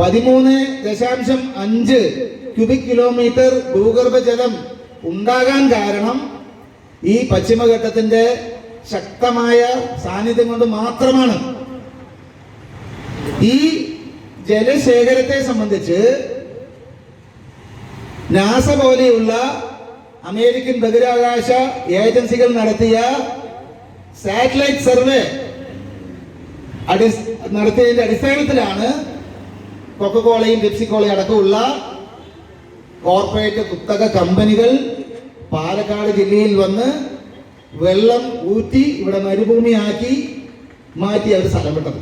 13.5 cubic kilometre ഭൂഗർഭജലം ഉണ്ടാകാൻ കാരണം ഈ പശ്ചിമഘട്ടത്തിന്റെ ശക്തമായ സാന്നിധ്യം കൊണ്ട് മാത്രമാണ്. ഈ ജലശേഖരത്തെ സംബന്ധിച്ച് നാസ പോലെയുള്ള അമേരിക്കൻ ബഹിരാകാശ ഏജൻസികൾ നടത്തിയ സാറ്റലൈറ്റ് സർവേ നടത്തിയതിന്റെ അടിസ്ഥാനത്തിലാണ് കൊക്കക്കോളയും പെപ്സിക്കോളയും അടക്കമുള്ള കോർപ്പറേറ്റ് കുത്തക കമ്പനികൾ പാലക്കാട് ജില്ലയിൽ വന്ന് വെള്ളം ഊറ്റി ഇവിടെ മരുഭൂമിയാക്കി മാറ്റി അവർ സ്ഥലം വിട്ടത്.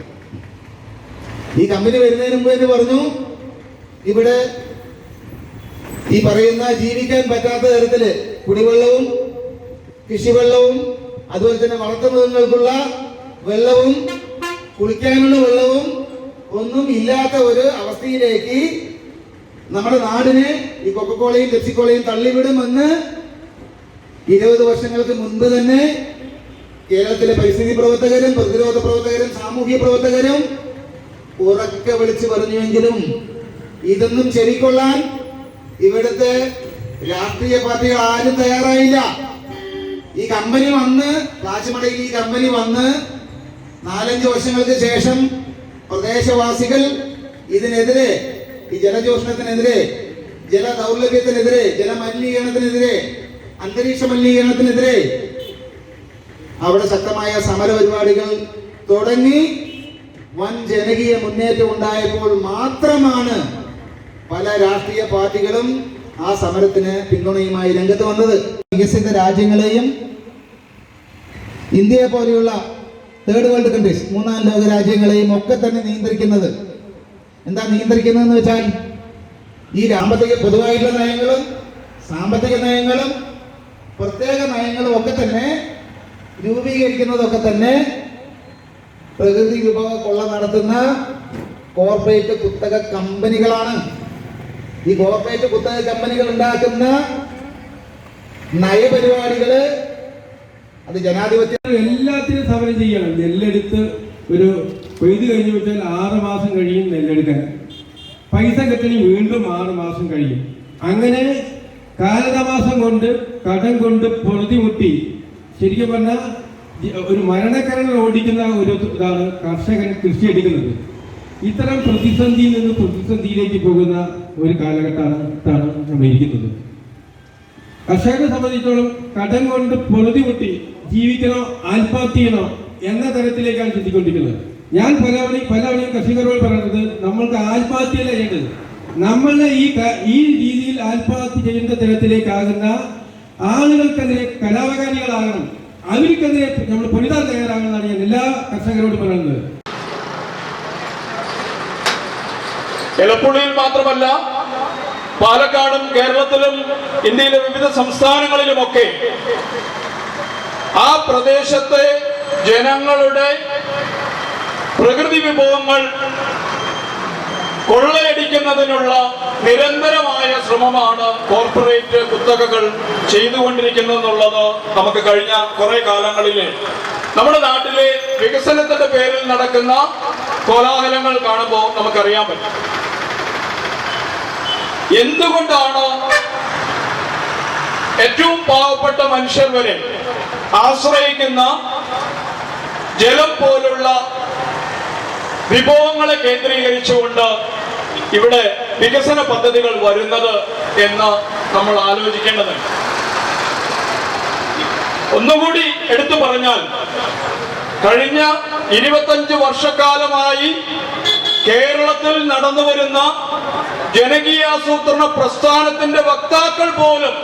ഈ കമ്പനി വരുന്നതിന് മുമ്പ് എന്ന് പറഞ്ഞു, ഇവിടെ ഈ പറയുന്ന ജീവിക്കാൻ പറ്റാത്ത തരത്തില് കുടിവെള്ളവും കൃഷിവെള്ളവും അതുപോലെ തന്നെ വളർത്തുമൃഗങ്ങൾക്കുള്ള വെള്ളവും കുളിക്കാനുള്ള വെള്ളവും ഒന്നും ഇല്ലാത്ത ഒരു അവസ്ഥയിലേക്ക് നമ്മുടെ നാടിനെ ഈ കൊക്കക്കോളയും പെപ്സിക്കോളയും തള്ളിവിടുമെന്ന് 20 വർഷങ്ങൾക്ക് മുൻപ് തന്നെ കേരളത്തിലെ പരിസ്ഥിതി പ്രവർത്തകരും പ്രതിരോധ പ്രവർത്തകരും സാമൂഹ്യ പ്രവർത്തകരും ഉറക്കെ വിളിച്ചു പറഞ്ഞുവെങ്കിലും ഇതൊന്നും ചെവിക്കൊള്ളാൻ ഇവിടുത്തെ രാഷ്ട്രീയ പാർട്ടികൾ ആരും തയ്യാറായില്ല. ഈ കമ്പനി വന്ന് കാശിമടയിൽ ഈ കമ്പനി വന്ന് 4-5 വർഷങ്ങൾക്ക് ശേഷം പ്രദേശവാസികൾ ഇതിനെതിരെ, ഈ ജലചൂഷണത്തിനെതിരെ, ജല ദൗർലഭ്യത്തിനെതിരെ, ജലമലിനീകരണത്തിനെതിരെ, അന്തരീക്ഷ മലിനീകരണത്തിനെതിരെ അവിടെ ശക്തമായ സമര പരിപാടികൾ തുടങ്ങി വൻ ജനകീയ മുന്നേറ്റം ഉണ്ടായപ്പോൾ മാത്രമാണ് പല രാഷ്ട്രീയ പാർട്ടികളും ആ സമരത്തിന് പിന്തുണയുമായി രംഗത്ത് വന്നത്. വികസിത രാജ്യങ്ങളെയും ഇന്ത്യയെ പോലെയുള്ള തേർഡ് വേൾഡ് കൺട്രീസ്, 3-ാം ലോക രാജ്യങ്ങളെയും ഒക്കെ തന്നെ നിയന്ത്രിക്കുന്നത് എന്താ? നിയന്ത്രിക്കുന്നതെന്ന് വെച്ചാൽ ഈ പൊതുവായിട്ടുള്ള നയങ്ങളും സാമ്പത്തിക നയങ്ങളും പ്രത്യേക നയങ്ങളും ഒക്കെ തന്നെ രൂപീകരിക്കുന്നതൊക്കെ തന്നെ പ്രകൃതി വിഭവ കൊള്ള നടത്തുന്ന കോർപ്പറേറ്റ് കുത്തക കമ്പനികളാണ്. ഈ കോർപ്പറേറ്റ് കുത്തക കമ്പനികൾ ഉണ്ടാക്കുന്ന നയപരിപാടികള് അത് ജനാധിപത്യം എല്ലാത്തിനും സമരം ചെയ്യണം. നെല്ലെടുത്ത് ഒരു കൊയ്ത് കഴിഞ്ഞു വെച്ചാൽ 6 മാസം കഴിയും നെല്ലെടുക്കാൻ. പൈസ കിട്ടണി വീണ്ടും 6 മാസം കഴിയും. അങ്ങനെ കാലതാമസം കൊണ്ട് കടം കൊണ്ട് പൊറുതിമുട്ടി ശരിക്കും പറഞ്ഞാൽ ഒരു മരണക്കരങ്ങൾ ഓടിക്കുന്ന ഒരു ഇതാണ് കർഷകൻ കൃഷി എടുക്കുന്നത്. ഇത്തരം പ്രതിസന്ധിയിൽ നിന്ന് പ്രതിസന്ധിയിലേക്ക് പോകുന്ന ഒരു കാലഘട്ടമാണ് നമ്മൾ ഇരിക്കുന്നത്. കർഷകനെ സംബന്ധിച്ചോളം കടം കൊണ്ട് പൊറുതിമുട്ടി ജീവിക്കണോ ആത്മഹത്യ ചെയ്യണോ എന്ന തരത്തിലേക്കാണ് ചിന്തിക്കൊണ്ടിരിക്കുന്നത്. ഞാൻ പലവണയും കർഷകരോട് പറയുന്നത്, നമ്മൾക്ക് ആത്മഹത്യയല്ല ചെയ്യേണ്ടത്, നമ്മളെ ഈ രീതിയിൽ ആത്മഹത്യ ചെയ്യുന്ന തരത്തിലേക്കാകുന്ന ആളുകൾക്കെതിരെ കലാപകാരികളാകണം, അവർക്കെതിരെ നമ്മൾ പൊരുതാൻ തയ്യാറാകണമെന്നാണ് ഞാൻ എല്ലാ കർഷകരോടും പറയുന്നത്. എലപ്പുള്ളിയിൽ മാത്രമല്ല, പാലക്കാടും കേരളത്തിലും ഇന്ത്യയിലെ വിവിധ സംസ്ഥാനങ്ങളിലുമൊക്കെ ആ പ്രദേശത്തെ ജനങ്ങളുടെ പ്രകൃതി വിഭവങ്ങൾ കൊള്ളയടിക്കുന്നതിനുള്ള നിരന്തരമായ ശ്രമമാണ് കോർപ്പറേറ്റ് കുത്തകകൾ ചെയ്തുകൊണ്ടിരിക്കുന്നതെന്നുള്ളത് നമുക്ക് കഴിഞ്ഞ കുറെ കാലങ്ങളിൽ നമ്മുടെ നാട്ടിലെ വികസനത്തിന്റെ പേരിൽ നടക്കുന്ന കോലാഹലങ്ങൾ കാണുമ്പോൾ നമുക്കറിയാൻ പറ്റും. എന്തുകൊണ്ടാണ് ഏറ്റവും പാവപ്പെട്ട മനുഷ്യർ വരെ ആശ്രയിക്കുന്ന ജലം പോലുള്ള വിഭവങ്ങളെ കേന്ദ്രീകരിച്ചുകൊണ്ട് ഇവിടെ വികസന പദ്ധതികൾ വരുന്നത് എന്ന് നമ്മൾ ആലോചിക്കേണ്ടതുണ്ട്. ഒന്നുകൂടി എടുത്തു പറഞ്ഞാൽ, കഴിഞ്ഞ 25 വർഷക്കാലമായി കേരളത്തിൽ നടന്നു വരുന്ന ജനകീയാസൂത്രണ പ്രസ്ഥാനത്തിന്റെ വക്താക്കൾ പോലും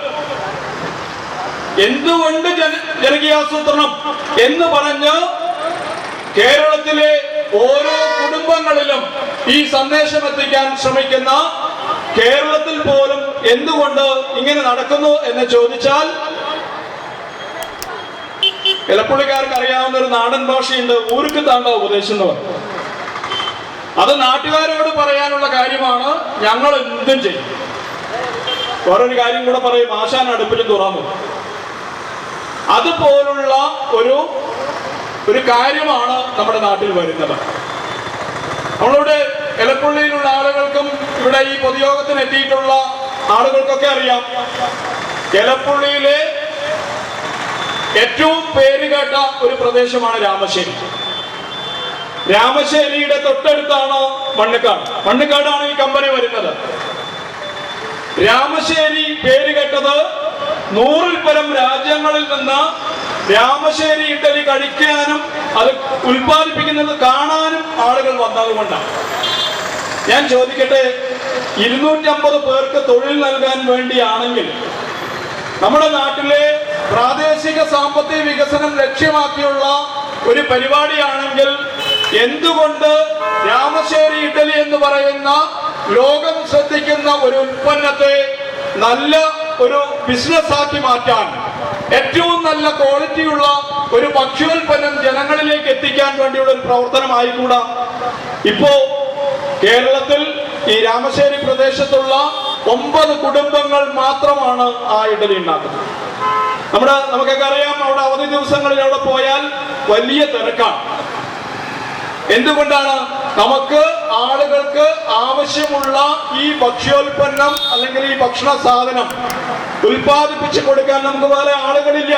എന്തുകൊണ്ട് ജനകീയാസൂത്രണം എന്ന് പറഞ്ഞ് കേരളത്തിലെ ഓരോ കുടുംബങ്ങളിലും ഈ സന്ദേശം എത്തിക്കാൻ ശ്രമിക്കുന്ന കേരളത്തിൽ പോലും എന്തുകൊണ്ട് ഇങ്ങനെ നടക്കുന്നു എന്ന് ചോദിച്ചാൽ, എലപ്പുള്ളിക്കാർക്ക് അറിയാവുന്ന ഒരു നാടൻ ഭാഷയുണ്ട്, ഊർക്ക് താണ്ട ഉപദേശം എന്ന് പറയും. അത് നാട്ടുകാരോട് പറയാനുള്ള കാര്യമാണ്. ഞങ്ങൾ എന്തും ചെയ്യും. വേറൊരു കാര്യം കൂടെ പറയും, ആശാൻ അടുപ്പിലും തുറന്നു. അതുപോലുള്ള ഒരു കാര്യമാണ് നമ്മുടെ നാട്ടിൽ വരുന്നത്. നമ്മളിവിടെ എലപ്പുള്ളിയിലുള്ള ആളുകൾക്കും ഇവിടെ ഈ പൊതുയോഗത്തിന് എത്തിയിട്ടുള്ള ആളുകൾക്കൊക്കെ അറിയാം, എലപ്പുള്ളിയിലെ ഏറ്റവും പേരുകേട്ട ഒരു പ്രദേശമാണ് രാമശ്ശേരി. രാമശ്ശേരിയുടെ തൊട്ടടുത്താണ് മണ്ണുകാട്. മണ്ണുകാടാണ് ഈ കമ്പനി വരുന്നത്. രാമശ്ശേരി പേര് കേട്ടത് 100-ൽ പരം രാജ്യങ്ങളിൽ നിന്ന് രാമശ്ശേരി ഇഡ്ഡലി കഴിക്കാനും അത് ഉൽപ്പാദിപ്പിക്കുന്നത് കാണാനും ആളുകൾ വന്നതുകൊണ്ടാണ്. ഞാൻ ചോദിക്കട്ടെ, 250 പേർക്ക് തൊഴിൽ നൽകാൻ വേണ്ടിയാണെങ്കിൽ, നമ്മുടെ നാട്ടിലെ പ്രാദേശിക സാമ്പത്തിക വികസനം ലക്ഷ്യമാക്കിയുള്ള ഒരു പരിപാടിയാണെങ്കിൽ, എന്തുകൊണ്ട് രാമശ്ശേരി ഇഡ്ഡലി എന്ന് പറയുന്ന ലോകം ശ്രദ്ധിക്കുന്ന ഒരു ഉൽപ്പന്നത്തെ നല്ല ഒരു ബിസിനസ് ആക്കി മാറ്റാൻ, ഏറ്റവും നല്ല ക്വാളിറ്റിയുള്ള ഒരു ഭക്ഷ്യോൽപ്പന്നം ജനങ്ങളിലേക്ക് എത്തിക്കാൻ വേണ്ടിയുള്ള ഒരു പ്രവർത്തനമായിക്കൂടാ? ഇപ്പോ കേരളത്തിൽ ഈ രാമശ്ശേരി പ്രദേശത്തുള്ള 9 കുടുംബങ്ങൾ മാത്രമാണ് ആ ഇഡ്ഡലി ഉണ്ടാക്കുന്നത്. നമുക്കൊക്കെ അറിയാം, അവിടെ അവധി ദിവസങ്ങളിൽ അവിടെ പോയാൽ വലിയ തിരക്കാണ്. എന്തുകൊണ്ടാണ്? നമുക്ക് ആളുകൾക്ക് ആവശ്യമുള്ള ഈ ഭക്ഷ്യോൽപ്പന്നം അല്ലെങ്കിൽ ഈ ഭക്ഷണ സാധനം ഉൽപ്പാദിപ്പിച്ചു കൊടുക്കാൻ നമുക്ക് വേറെ ആളുകളില്ല.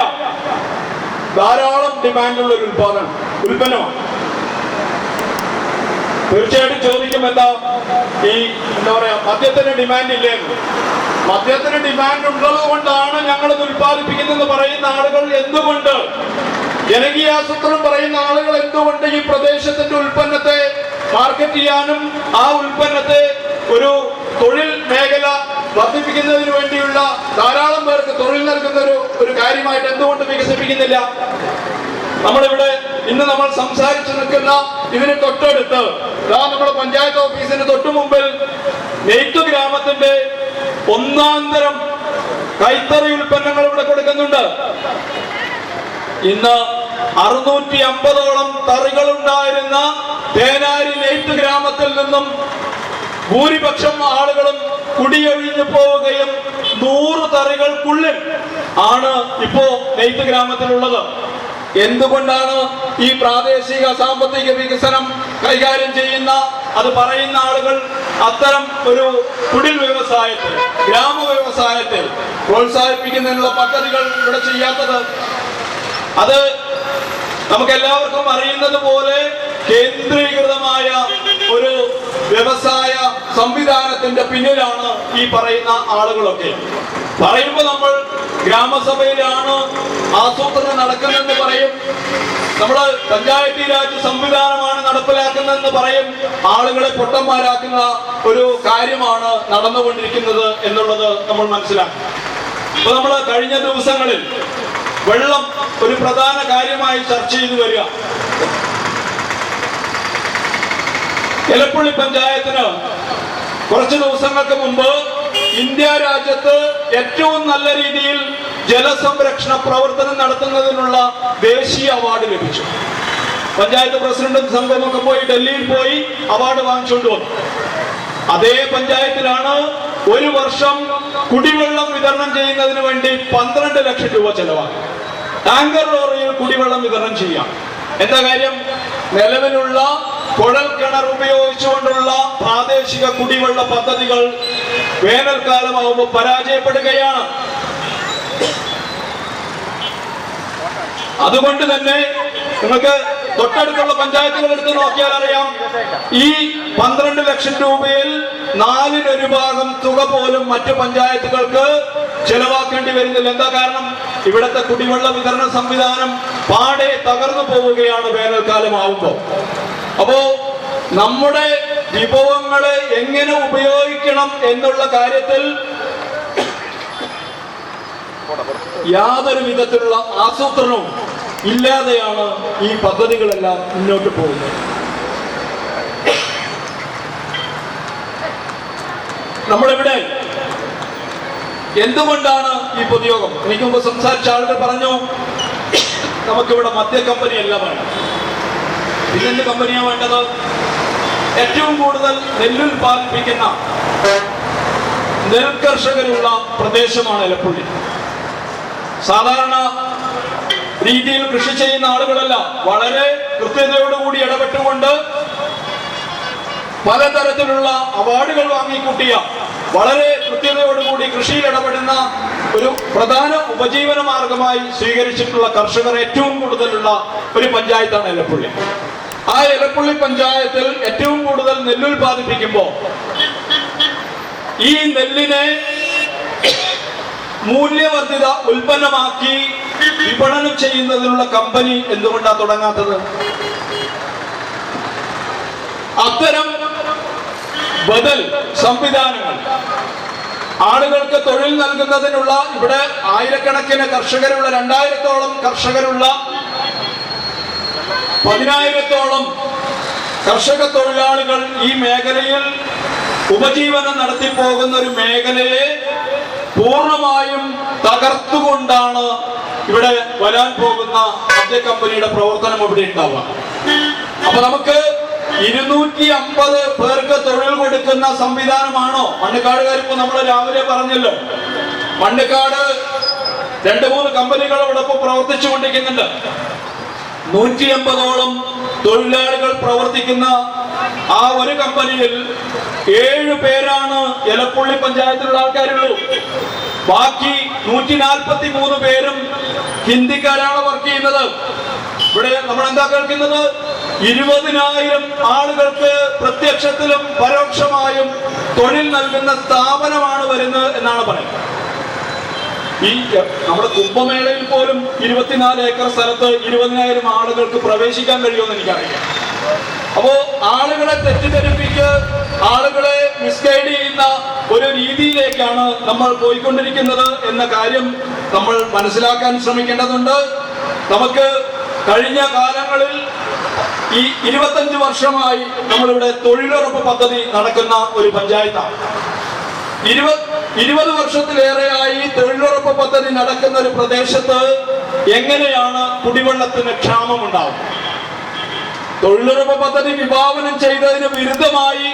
ധാരാളം ഡിമാൻഡുള്ള ഒരു ഉൽപ്പന്നമാണ്. തീർച്ചയായിട്ടും ചോദിക്കും, എന്താ പറയാ, മദ്യത്തിന് ഡിമാൻഡ് ഇല്ലേ? മദ്യത്തിന് ഡിമാൻഡ് ഉള്ളത് കൊണ്ടാണ് ഞങ്ങളത് ഉൽപ്പാദിപ്പിക്കുന്നതെന്ന് പറയുന്ന ആളുകൾ എന്തുകൊണ്ട്, ജനകീയാസൂത്രണം പറയുന്ന ആളുകൾ എന്തുകൊണ്ട് ഈ പ്രദേശത്തിന്റെ ഉൽപ്പന്നത്തെ മാർക്കറ്റ് ചെയ്യാനും ആ ഉൽപ്പന്നത്തെ ഒരു തൊഴിൽ മേഖല വർദ്ധിപ്പിക്കുന്നതിന് വേണ്ടിയുള്ള ധാരാളം പേർക്ക് തൊഴിൽ നൽകുന്ന ഒരു കാര്യമായിട്ട് എന്തുകൊണ്ട് വികസിപ്പിക്കുന്നില്ല? നമ്മളിവിടെ ഇന്ന് നമ്മൾ സംസാരിച്ചു നിൽക്കുന്ന ഇതിന് തൊട്ടടുത്ത് നമ്മുടെ പഞ്ചായത്ത് ഓഫീസിന് തൊട്ടു മുമ്പിൽ നെയ്ത്തു ഗ്രാമത്തിന്റെ 1-ാം തരം കൈത്തറി ഉൽപ്പന്നങ്ങൾ ഇവിടെ കൊടുക്കുന്നുണ്ട്. ഇന്ന് 650ഓളം തറികൾ ഉണ്ടായിരുന്ന തേനാരി നെയ്ത്ത് ഗ്രാമത്തിൽ നിന്നും ഭൂരിപക്ഷം ആളുകളും കുടിയൊഴിഞ്ഞു പോവുകയും 100 തറികൾക്കുള്ളിൽ ആണ് ഇപ്പോ നെയ്ത്ത് ഗ്രാമത്തിലുള്ളത്. എന്തുകൊണ്ടാണ് ഈ പ്രാദേശിക സാമ്പത്തിക വികസനം കൈകാര്യം ചെയ്യുന്ന അത് പറയുന്ന ആളുകൾ അത്തരം ഒരു കുടിൽ വ്യവസായത്തെ, ഗ്രാമ വ്യവസായത്തെ പ്രോത്സാഹിപ്പിക്കുന്നതിനുള്ള പദ്ധതികൾ ഇവിടെ ചെയ്യാത്തത്? അത് നമുക്കെല്ലാവർക്കും അറിയുന്നത് പോലെ കേന്ദ്രീകൃതമായ ഒരു വ്യവസായ സംവിധാനത്തിന്റെ പിന്നിലാണ് ഈ പറയുന്ന ആളുകളൊക്കെ. പറയുമ്പോൾ നമ്മൾ ഗ്രാമസഭയിലാണ് ആസൂത്രണം നടക്കുന്നതെന്ന് പറയും, നമ്മൾ പഞ്ചായത്തി രാജ് സംവിധാനമാണ് നടപ്പിലാക്കുന്നതെന്ന് പറയും. ആളുകളെ പൊട്ടന്മാരാക്കുന്ന ഒരു കാര്യമാണ് നടന്നുകൊണ്ടിരിക്കുന്നത് എന്നുള്ളത് നമ്മൾ മനസ്സിലാക്കും. അപ്പൊ നമ്മൾ കഴിഞ്ഞ ദിവസങ്ങളിൽ വെള്ളം ഒരു പ്രധാന കാര്യമായി ചർച്ച ചെയ്തു വരിക. എലപ്പുള്ളി പഞ്ചായത്തിന് കുറച്ച് ദിവസങ്ങൾക്ക് മുമ്പ് ഇന്ത്യ രാജ്യത്ത് ഏറ്റവും നല്ല രീതിയിൽ ജലസംരക്ഷണ പ്രവർത്തനം നടത്തുന്നതിനുള്ള ദേശീയ അവാർഡ് ലഭിച്ചു. പഞ്ചായത്ത് പ്രസിഡന്റും സംഘമൊക്കെ പോയി ഡൽഹിയിൽ പോയി അവാർഡ് വാങ്ങിച്ചുകൊണ്ട് വന്നു. അതേ പഞ്ചായത്തിലാണ് ഒരു വർഷം കുടിവെള്ളം വിതരണം ചെയ്യുന്നതിന് വേണ്ടി 12 ലക്ഷം രൂപ ചെലവാക്കി. ടാങ്കർ ലോറിയിൽ കുടിവെള്ളം വിതരണം ചെയ്യാം. എന്താ കാര്യം? നിലവിലുള്ള കുഴൽ കിണർ ഉപയോഗിച്ചുകൊണ്ടുള്ള പ്രാദേശിക കുടിവെള്ള പദ്ധതികൾ വേനൽക്കാലമാകുമ്പോൾ പരാജയപ്പെടുകയാണ്. അതുകൊണ്ട് തന്നെ നിങ്ങൾക്ക് തൊട്ടടുത്തുള്ള പഞ്ചായത്തുകൾ എടുത്ത് നോക്കിയാൽ അറിയാം, ഈ 12 ലക്ഷം രൂപയിൽ 4 ഭാഗം തുക പോലും മറ്റു പഞ്ചായത്തുകൾക്ക് ചെലവാക്കേണ്ടി വരുന്നില്ല. എന്താ കാരണം? ഇവിടുത്തെ കുടിവെള്ള വിതരണ സംവിധാനം പാടെ തകർന്നു പോവുകയാണ് വേനൽക്കാലമാവുമ്പോൾ. അപ്പോ നമ്മുടെ വിഭവങ്ങളെ എങ്ങനെ ഉപയോഗിക്കണം എന്നുള്ള കാര്യത്തിൽ യാതൊരു വിധത്തിലുള്ള ആസൂത്രണവും ഇല്ലാതെയാണ് ഈ പദ്ധതികളെല്ലാം മുന്നോട്ട് പോകുന്നത്. നമ്മളിവിടെ എന്തുകൊണ്ടാണ് ഈ പൊതുയോഗം? എനിക്ക് മുമ്പ് സംസാരിച്ച ആളുകൾ പറഞ്ഞു, നമുക്കിവിടെ മദ്യ കമ്പനി അല്ല വേണ്ടത്. പിന്നെന്ത് കമ്പനിയാണ് വേണ്ടത്? ഏറ്റവും കൂടുതൽ നെല്ലുൽപാദിപ്പിക്കുന്ന നെൽകർഷകരുള്ള പ്രദേശമാണ് എലപ്പുള്ളി. സാധാരണ രീതിയിൽ കൃഷി ചെയ്യുന്ന ആളുകളല്ല, വളരെ കൃത്യതയോടുകൂടി ഇടപെട്ടുകൊണ്ട് പലതരത്തിലുള്ള അവാർഡുകൾ വാങ്ങിക്കൂട്ടിയ, വളരെ കൃത്യതയോടുകൂടി കൃഷിയിൽ ഇടപെടുന്ന ഒരു പ്രധാന ഉപജീവന മാർഗമായി സ്വീകരിച്ചിട്ടുള്ള കർഷകർ ഏറ്റവും കൂടുതലുള്ള ഒരു പഞ്ചായത്താണ് എലപ്പുള്ളി. ആ എലപ്പുള്ളി പഞ്ചായത്തിൽ ഏറ്റവും കൂടുതൽ നെല്ലുൽപാദിപ്പിക്കുമ്പോൾ ഈ നെല്ലിനെ മൂല്യവർദ്ധിത ഉൽപ്പന്നമാക്കി വിപണനം ചെയ്യുന്നതിനുള്ള കമ്പനി എന്തുകൊണ്ടാണ് തുടങ്ങാത്തത്? അത്തരം ബദൽ സംവിധാനങ്ങൾ ആളുകൾക്ക് തൊഴിൽ നൽകുന്നതിനുള്ള, ഇവിടെ ആയിരക്കണക്കിന് കർഷകരുള്ള, 2000-ഓളം കർഷകരുള്ള, 10,000-ഓളം കർഷക തൊഴിലാളികൾ ഈ മേഖലയിൽ ഉപജീവനം നടത്തിപ്പോകുന്ന ഒരു മേഖലയെ പൂർണ്ണമായും തകർത്തുകൊണ്ടാണ് ഇവിടെ വരാൻ പോകുന്ന മദ്യ കമ്പനിയുടെ പ്രവർത്തനം ഇവിടെ ഉണ്ടാവുക. അപ്പൊ നമുക്ക് 250 പേർക്ക് തൊഴിൽ കൊടുക്കുന്ന സംവിധാനമാണോ മണ്ണക്കാടുകാർ? ഇപ്പൊ നമ്മൾ രാവിലെ പറഞ്ഞല്ലോ, മണ്ണക്കാട് 2-3 കമ്പനികൾ ഇവിടെ ഇപ്പൊ പ്രവർത്തിച്ചു കൊണ്ടിരിക്കുന്നുണ്ട്. 180-ഓളം തൊഴിലാളികൾ പ്രവർത്തിക്കുന്ന ആ ഒരു കമ്പനിയിൽ 7 പേരാണ് എലപ്പുള്ളി പഞ്ചായത്തിലുള്ള ആൾക്കാരുള്ളൂ. ബാക്കി 143 പേരും ഹിന്ദിക്കാരാണ് വർക്ക് ചെയ്യുന്നത്. ഇവിടെ നമ്മൾ എന്താ കേൾക്കുന്നത്? 20,000 ആളുകൾക്ക് പ്രത്യക്ഷത്തിലും പരോക്ഷമായും തൊഴിൽ നൽകുന്ന സ്ഥാപനമാണ് വരുന്നത് എന്നാണ് പറയുന്നത്. ഈ നമ്മുടെ കുംഭമേളയിൽ പോലും 24 ഏക്കർ സ്ഥലത്ത് 20,000 ആളുകൾക്ക് പ്രവേശിക്കാൻ കഴിയുമെന്ന് എനിക്കറിയാം. അപ്പോ ആളുകളെ തെറ്റിദ്ധരിപ്പിച്ച് ആളുകളെ മിസ്ഗൈഡ് ചെയ്യുന്ന ഒരു രീതിയിലേക്കാണ് നമ്മൾ പോയിക്കൊണ്ടിരിക്കുന്നത് എന്ന കാര്യം നമ്മൾ മനസ്സിലാക്കാൻ ശ്രമിക്കേണ്ടതുണ്ട്. നമുക്ക് കഴിഞ്ഞ കാലങ്ങളിൽ ഈ 25 വർഷമായി നമ്മളിവിടെ തൊഴിലുറപ്പ് പദ്ധതി നടക്കുന്ന ഒരു പഞ്ചായത്താണ്. 20 വർഷത്തിലേറെയായി തൊഴിലുറപ്പ് പദ്ധതി നടക്കുന്ന ഒരു പ്രദേശത്ത് എങ്ങനെയാണ് കുടിവെള്ളത്തിന് ക്ഷാമം ഉണ്ടാവുന്നത്? തൊഴിലുറപ്പ് പദ്ധതി വിഭാവനം ചെയ്തതിന് വിരുദ്ധമായി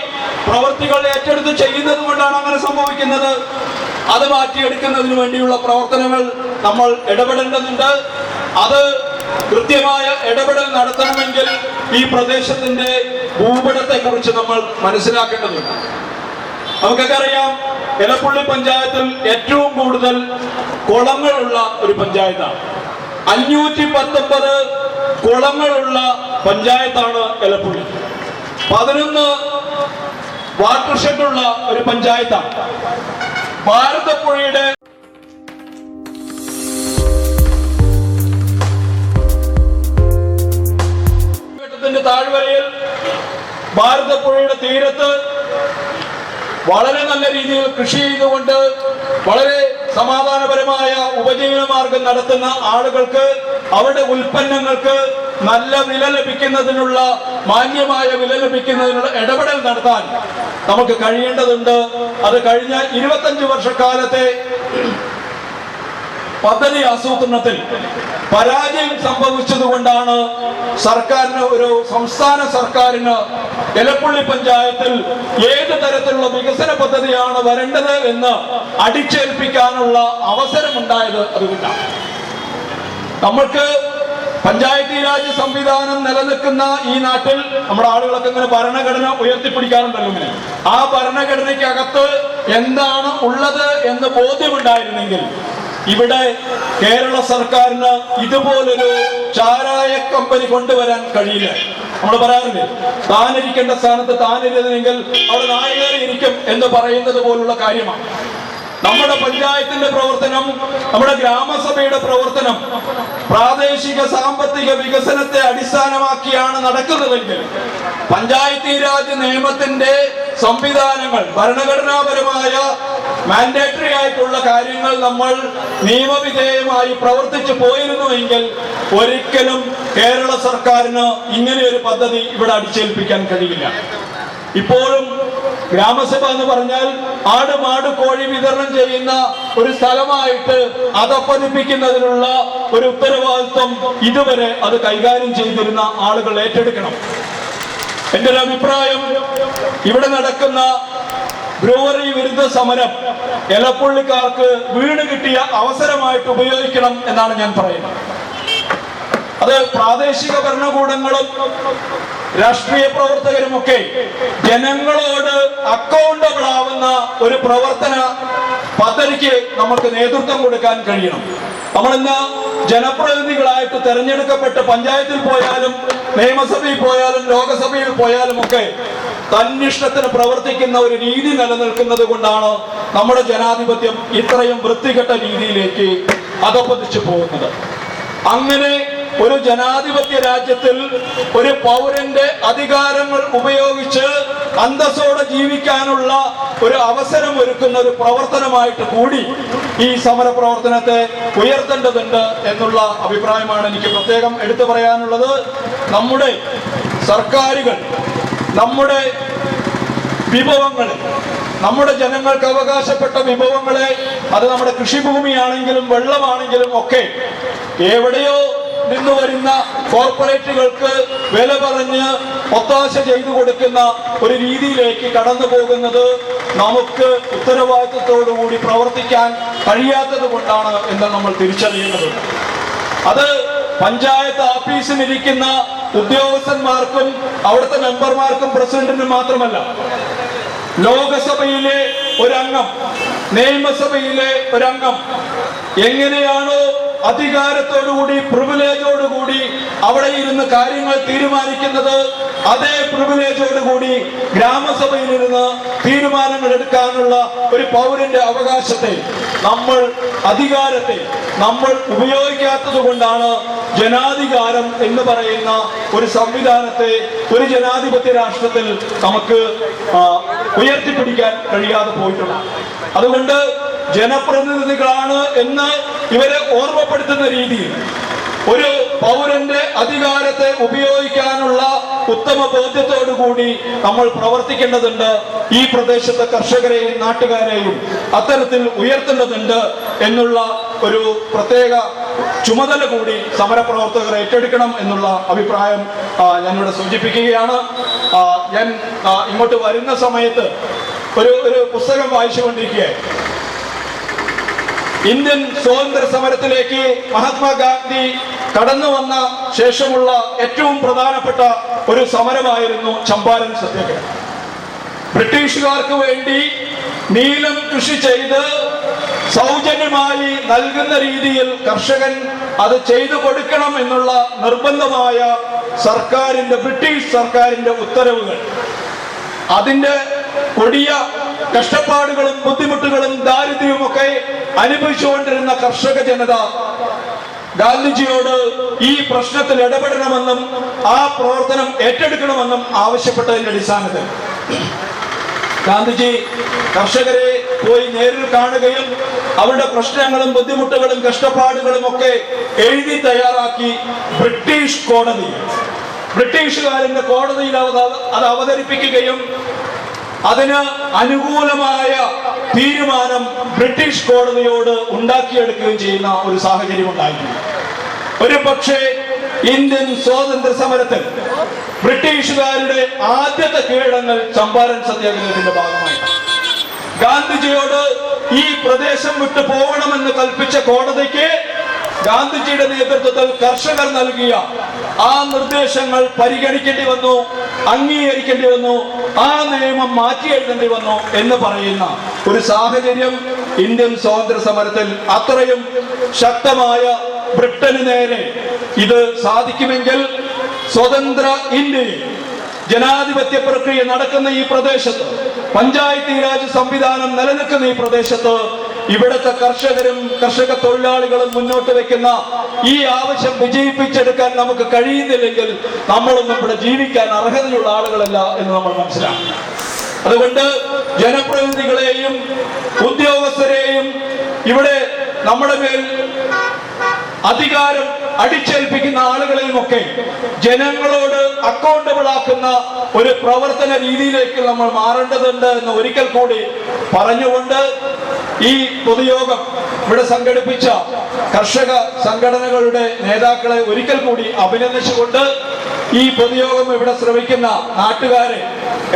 പ്രവൃത്തികൾ ഏറ്റെടുത്ത് ചെയ്യുന്നത് കൊണ്ടാണ് അങ്ങനെ സംഭവിക്കുന്നത്. അത് മാറ്റിയെടുക്കുന്നതിന് വേണ്ടിയുള്ള പ്രവർത്തനങ്ങൾ നമ്മൾ ഇടപെടേണ്ടതുണ്ട്. അത് കൃത്യമായ ഇടപെടൽ നടത്തണമെങ്കിൽ ഈ പ്രദേശത്തിന്റെ ഭൂപടത്തെ കുറിച്ച് നമ്മൾ മനസ്സിലാക്കേണ്ടതുണ്ട്. നമുക്കൊക്കെ അറിയാം, എലപ്പുള്ളി പഞ്ചായത്തിൽ ഏറ്റവും കൂടുതൽ കുളങ്ങളുള്ള ഒരു പഞ്ചായത്താണ്. 519 കുളങ്ങളുള്ള പഞ്ചായത്താണ് എലപ്പുള്ളി. 11 വാട്ടർ ഷെഡുള്ള ഒരു പഞ്ചായത്താണ്. ഭാരതപ്പുഴയുടെ താഴ്വരയിൽ ഭാരതപ്പുഴയുടെ തീരത്ത് വളരെ നല്ല രീതിയിൽ കൃഷി ചെയ്തുകൊണ്ട് വളരെ സമാധാനപരമായ ഉപജീവന മാർഗം നടത്തുന്ന ആളുകൾക്ക് അവരുടെ ഉൽപ്പന്നങ്ങൾക്ക് നല്ല വില ലഭിക്കുന്നതിനുള്ള, മാന്യമായ വില ലഭിക്കുന്നതിനുള്ള ഇടപെടൽ നടത്താൻ നമുക്ക് കഴിയേണ്ടതുണ്ട്. അത് കഴിഞ്ഞ 25 വർഷക്കാലത്തെ പദ്ധതി ആസൂത്രണത്തിൽ പരാജയം സംഭവിച്ചതുകൊണ്ടാണ് സർക്കാരിന്, ഒരു സംസ്ഥാന സർക്കാരിന് എലപ്പുള്ളി പഞ്ചായത്തിൽ ഏത് തരത്തിലുള്ള വികസന പദ്ധതിയാണ് വരേണ്ടത് എന്ന് അടിച്ചേൽപ്പിക്കാനുള്ള അവസരമുണ്ടായത്. അതുകൊണ്ടാണ് നമ്മൾക്ക് പഞ്ചായത്തി രാജ് സംവിധാനം നിലനിൽക്കുന്ന ഈ നാട്ടിൽ നമ്മുടെ ആളുകളൊക്കെ ഇങ്ങനെ ഭരണഘടന ഉയർത്തിപ്പിടിക്കാറുണ്ടല്ലോ. ഇങ്ങനെ ആ ഭരണഘടനയ്ക്കകത്ത് എന്താണ് ഉള്ളത് എന്ന് ബോധ്യമുണ്ടായിരുന്നെങ്കിൽ ഇവിടെ കേരള സർക്കാരിന് ഇതുപോലൊരു ചാരായ കമ്പനി കൊണ്ടുവരാൻ കഴിയില്ല. നമ്മൾ പറയാറില്ലേ, താനിരിക്കേണ്ട സ്ഥാനത്ത് താനിരുന്നെങ്കിൽ അവിടെ നായകേറി ഇരിക്കും എന്ന് പറയുന്നത് പോലുള്ള കാര്യമാണ്. നമ്മുടെ പഞ്ചായത്തിന്റെ പ്രവർത്തനം, നമ്മുടെ ഗ്രാമസഭയുടെ പ്രവർത്തനം പ്രാദേശിക സാമ്പത്തിക വികസനത്തെ അടിസ്ഥാനമാക്കിയാണ് നടക്കുന്നതെങ്കിൽ പഞ്ചായത്തി രാജ് നിയമത്തിന്റെ സംവിധാനങ്ങൾ, ഭരണഘടനാപരമായ മാൻഡേറ്ററി ആയിട്ടുള്ള കാര്യങ്ങൾ നമ്മൾ നിയമവിധേയമായി പ്രവർത്തിച്ചു പോയിരുന്നുവെങ്കിൽ ഒരിക്കലും കേരള സർക്കാരിന് ഇങ്ങനെയൊരു പദ്ധതി ഇവിടെ അടിച്ചേൽപ്പിക്കാൻ കഴിയില്ല. ഇപ്പോഴും ഗ്രാമസഭ എന്ന് പറഞ്ഞാൽ ആട്, മാട്, കോഴി വിതരണം ചെയ്യുന്ന ഒരു സ്ഥലമായിട്ട് അതപ്പതിപ്പിക്കുന്നതിനുള്ള ഒരു ഉത്തരവാദിത്വം ഇതുവരെ അത് കൈകാര്യം ചെയ്തിരുന്ന ആളുകൾ ഏറ്റെടുക്കണം. എന്റെ ഒരു അഭിപ്രായം, ഇവിടെ നടക്കുന്ന ബ്രൂവറി വിരുദ്ധ സമരം എലപ്പുള്ളിക്കാർക്ക് വീട് കിട്ടിയ അവസരമായിട്ട് ഉപയോഗിക്കണം എന്നാണ് ഞാൻ പറയുന്നത്. അത് പ്രാദേശിക ഭരണകൂടങ്ങളും രാഷ്ട്രീയ പ്രവർത്തകരുമൊക്കെ ജനങ്ങളോട് അക്കൗണ്ടബിൾ ആവുന്ന ഒരു പ്രവർത്തന പദ്ധതിക്ക് നമുക്ക് നേതൃത്വം കൊടുക്കാൻ കഴിയണം. നമ്മളിന്ന് ജനപ്രതിനിധികളായിട്ട് തെരഞ്ഞെടുക്കപ്പെട്ട് പഞ്ചായത്തിൽ പോയാലും നിയമസഭയിൽ പോയാലും ലോകസഭയിൽ പോയാലും ഒക്കെ തന്നിഷ്ടത്തിന് പ്രവർത്തിക്കുന്ന ഒരു രീതി നിലനിൽക്കുന്നത് കൊണ്ടാണ് നമ്മുടെ ജനാധിപത്യം ഇത്രയും വൃത്തികെട്ട രീതിയിലേക്ക് അധപ്പതിച്ചു പോകുന്നത്. അങ്ങനെ ഒരു ജനാധിപത്യ രാജ്യത്തിൽ ഒരു പൗരന്റെ അധികാരങ്ങൾ ഉപയോഗിച്ച് അന്തസ്സോടെ ജീവിക്കാനുള്ള ഒരു അവസരം ഒരുക്കുന്ന ഒരു പ്രവർത്തനമായിട്ട് കൂടി ഈ സമര പ്രവർത്തനത്തെ ഉയർത്തേണ്ടതുണ്ട് എന്നുള്ള അഭിപ്രായമാണ് എനിക്ക് പ്രത്യേകം എടുത്തു പറയാനുള്ളത്. നമ്മുടെ സർക്കാരുകൾ നമ്മുടെ വിഭവങ്ങൾ, നമ്മുടെ ജനങ്ങൾക്ക് അവകാശപ്പെട്ട വിഭവങ്ങളെ, അത് നമ്മുടെ കൃഷിഭൂമിയാണെങ്കിലും വെള്ളമാണെങ്കിലും ഒക്കെ എവിടെയോ നിന്ന് വരുന്ന കോർപ്പറേറ്റുകൾക്ക് വില പറഞ്ഞ് ഒത്താശ ചെയ്തു കൊടുക്കുന്ന ഒരു രീതിയിലേക്ക് കടന്നു പോകുന്നത് നമുക്ക് ഉത്തരവാദിത്വത്തോടുകൂടി പ്രവർത്തിക്കാൻ കഴിയാത്തത് കൊണ്ടാണ് എന്ന് നമ്മൾ തിരിച്ചറിയേണ്ടതുണ്ട്. അത് പഞ്ചായത്ത് ഓഫീസിലിരിക്കുന്ന ഉദ്യോഗസ്ഥന്മാർക്കും അവിടുത്തെ മെമ്പർമാർക്കും പ്രസിഡന്റിനും മാത്രമല്ല, ലോകസഭയിലെ ഒരംഗം, നിയമസഭയിലെ ഒരംഗം എങ്ങനെയാണോ അധികാരത്തോടുകൂടി പ്രിവിലേജോടുകൂടി അവിടെ ഇരുന്ന് കാര്യങ്ങൾ തീരുമാനിക്കുന്നത്, അതേ പ്രിവിലേജോടുകൂടി ഗ്രാമസഭയിലിരുന്ന് തീരുമാനങ്ങൾ എടുക്കാനുള്ള ഒരു പൗരന്റെ അവകാശത്തെ, അധികാരത്തെ നമ്മൾ ഉപയോഗിക്കാത്തത് കൊണ്ടാണ് ജനാധികാരം എന്ന് പറയുന്ന ഒരു സംവിധാനത്തെ ഒരു ജനാധിപത്യ രാഷ്ട്രത്തിൽ നമുക്ക് ഉയർത്തിപ്പിടിക്കാൻ കഴിയാതെ പോയിട്ടുള്ളത്. അതുകൊണ്ട് ജനപ്രതിനിധികളാണ് എന്ന് ഇവരെ ഓർമ്മപ്പെടുത്തുന്ന രീതിയിൽ ഒരു പൗരന്റെ അധികാരത്തെ ഉപയോഗിക്കാനുള്ള ഉത്തമ ബോധ്യത്തോടുകൂടി നമ്മൾ പ്രവർത്തിക്കേണ്ടതുണ്ട്. ഈ പ്രദേശത്തെ കർഷകരെയും നാട്ടുകാരെയും അത്തരത്തിൽ ഉയർത്തേണ്ടതുണ്ട് എന്നുള്ള ഒരു പ്രത്യേക ചുമതല കൂടി സമരപ്രവർത്തകർ ഏറ്റെടുക്കണം എന്നുള്ള അഭിപ്രായം ഞാനിവിടെ സൂചിപ്പിക്കുകയാണ്. ഞാൻ ഇങ്ങോട്ട് വരുന്ന സമയത്ത് ഒരു പുസ്തകം വായിച്ചുകൊണ്ടിരിക്കുകയായിരുന്നു. ഇന്ത്യൻ സ്വാതന്ത്ര്യ സമരത്തിലേക്ക് മഹാത്മാഗാന്ധി കടന്നു വന്ന ശേഷമുള്ള ഏറ്റവും പ്രധാനപ്പെട്ട ഒരു സമരമായിരുന്നു ചമ്പാരൻ സത്യാഗ്രഹം. ബ്രിട്ടീഷുകാർക്ക് വേണ്ടി നീലം കൃഷി ചെയ്ത് സൗജന്യമായി നൽകുന്ന രീതിയിൽ കർഷകൻ അത് ചെയ്തു കൊടുക്കണം എന്നുള്ള നിർബന്ധമായ ബ്രിട്ടീഷ് സർക്കാരിന്റെ ഉത്തരവുകൾ, അതിന്റെ കൊടിയ കഷ്ടപ്പാടുകളും ബുദ്ധിമുട്ടുകളും ദാരിദ്ര്യവും ഒക്കെ അനുഭവിച്ചുകൊണ്ടിരുന്ന കർഷക ജനത ഗാന്ധിജിയോട് ഈ പ്രശ്നത്തിൽ ഇടപെടണമെന്നും ആ പ്രവർത്തനം ഏറ്റെടുക്കണമെന്നും ആവശ്യപ്പെട്ടതിന്റെ അടിസ്ഥാനത്തിൽ ഗാന്ധിജി കർഷകരെ പോയി നേരിൽ കാണുകയും അവരുടെ പ്രശ്നങ്ങളും ബുദ്ധിമുട്ടുകളും കഷ്ടപ്പാടുകളും ഒക്കെ എഴുതി തയ്യാറാക്കി ബ്രിട്ടീഷുകാരന്റെ കോടതിയിൽ അത് അവതരിപ്പിക്കുകയും അതിന് അനുകൂലമായ തീരുമാനം ബ്രിട്ടീഷ് കോടതിയോട് ഉണ്ടാക്കിയെടുക്കുകയും ചെയ്യുന്ന ഒരു സാഹചര്യം ഉണ്ടായിരുന്നു. ഒരു പക്ഷേ ഇന്ത്യൻ സ്വാതന്ത്ര്യ സമരത്തിൽ ബ്രിട്ടീഷുകാരുടെ ആദ്യത്തെ കീഴടങ്ങൽ ചമ്പാരൻ സത്യാഗ്രഹത്തിന്റെ ഭാഗമായി ഗാന്ധിജിയോട് ഈ പ്രദേശം വിട്ടു പോകണമെന്ന് കൽപ്പിച്ച കോടതിക്ക് ഗാന്ധിജിയുടെ നേതൃത്വത്തിൽ കർഷകർ നൽകിയ ആ നിർദ്ദേശങ്ങൾ പരിഗണിക്കേണ്ടി വന്നു, അംഗീകരിക്കേണ്ടി വന്നു, ആ നിയമം മാറ്റി എഴുതേണ്ടി വന്നു എന്ന് പറയുന്ന ഒരു സാഹചര്യം ഇന്ത്യൻ സ്വാതന്ത്ര്യ സമരത്തിൽ അത്രയും ശക്തമായ ബ്രിട്ടന് നേരെ ഇത് സാധിക്കുമെങ്കിൽ സ്വതന്ത്ര ഇന്ത്യയിൽ ജനാധിപത്യ പ്രക്രിയ നടക്കുന്ന ഈ പ്രദേശത്ത്, പഞ്ചായത്തി രാജ് സംവിധാനം നിലനിൽക്കുന്ന ഈ പ്രദേശത്ത് ഇവിടുത്തെ കർഷകരും കർഷക തൊഴിലാളികളും മുന്നോട്ട് വെക്കുന്ന ഈ ആവശ്യം വിജയിപ്പിച്ചെടുക്കാൻ നമുക്ക് കഴിയുന്നില്ലെങ്കിൽ നമ്മളൊന്നും ഇവിടെ ജീവിക്കാൻ അർഹതയുള്ള ആളുകളല്ല എന്ന് നമ്മൾ മനസ്സിലാക്കണം. അതുകൊണ്ട് ജനപ്രതിനിധികളെയും ഉദ്യോഗസ്ഥരെയും ഇവിടെ നമ്മുടെ മേൽ അധികാരം അടിച്ചേൽപ്പിക്കുന്ന ആളുകളെയും ഒക്കെ ജനങ്ങളോട് അക്കൗണ്ടബിൾ ആക്കുന്ന ഒരു പ്രവർത്തന രീതിയിലേക്ക് നമ്മൾ മാറേണ്ടതുണ്ട് എന്ന് ഒരിക്കൽ കൂടി പറഞ്ഞുകൊണ്ട് ഈ പൊതുയോഗം ഇവിടെ സംഘടിപ്പിച്ച കർഷക സംഘടനകളുടെ നേതാക്കളെ ഒരിക്കൽ കൂടി അഭിനന്ദിച്ചുകൊണ്ട് ഈ പൊതുയോഗം ഇവിടെ ശ്രമിക്കുന്ന നാട്ടുകാരെ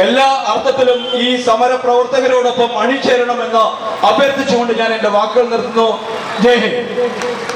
എല്ലാ അർത്ഥത്തിലും ഈ സമര പ്രവർത്തകരോടൊപ്പം അണിചേരണമെന്ന് അഭ്യർത്ഥിച്ചുകൊണ്ട് ഞാൻ എന്റെ വാക്കുകൾ നിർത്തുന്നു. ജയ് ഹിന്ദ്.